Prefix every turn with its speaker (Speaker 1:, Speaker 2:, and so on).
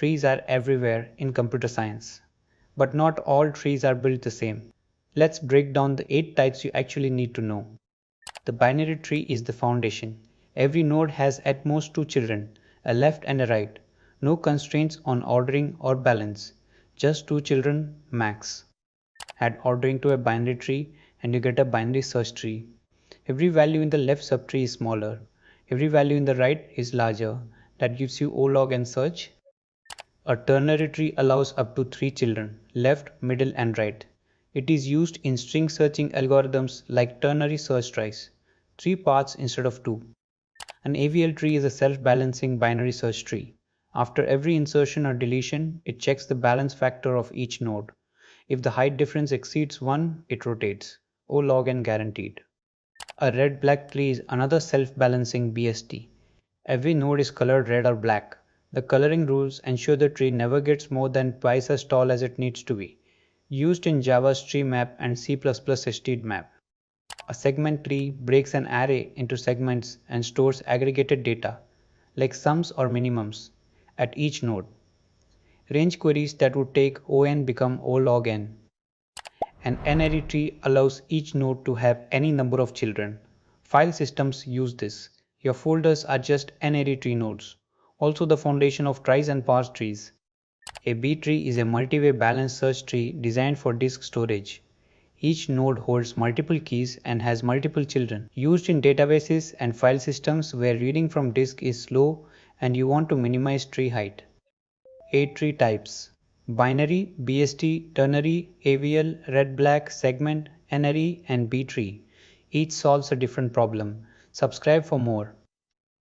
Speaker 1: trees are everywhere in computer science. But not all trees are built the same. Let's break down the 8 types you actually need to know. The binary tree is the foundation. Every node has at most 2 children, a left and a right. No constraints on ordering or balance, just 2 children max. Add ordering to a binary tree and you get a binary search tree. Every value in the left subtree is smaller. Every value in the right is larger. That gives you O log n search. A ternary tree allows up to 3 children, left, middle and right. It is used in string searching algorithms like ternary search trees, 3 paths instead of 2. An AVL tree is a self-balancing binary search tree. After every insertion or deletion, it checks the balance factor of each node. If the height difference exceeds 1, it rotates. O log n guaranteed. A red-black tree is another self-balancing BST. Every node is colored red or black. The coloring rules ensure the tree never gets more than twice as tall as it needs to be. Used in Java's TreeMap and C++ TreeMap. A segment tree breaks an array into segments and stores aggregated data, like sums or minimums, at each node. Range queries that would take O(n) become O log n. An N-ary tree allows each node to have any number of children. File systems use this. Your folders are just N-ary tree nodes. Also the foundation of tries and parse trees. A B tree is a multi-way balanced search tree designed for disk storage. Each node holds multiple keys and has multiple children. Used in databases and file systems where reading from disk is slow and you want to minimize tree height. 8 tree types: binary, BST, ternary, AVL, red-black, segment, N-ary and B tree. Each solves a different problem. Subscribe for more.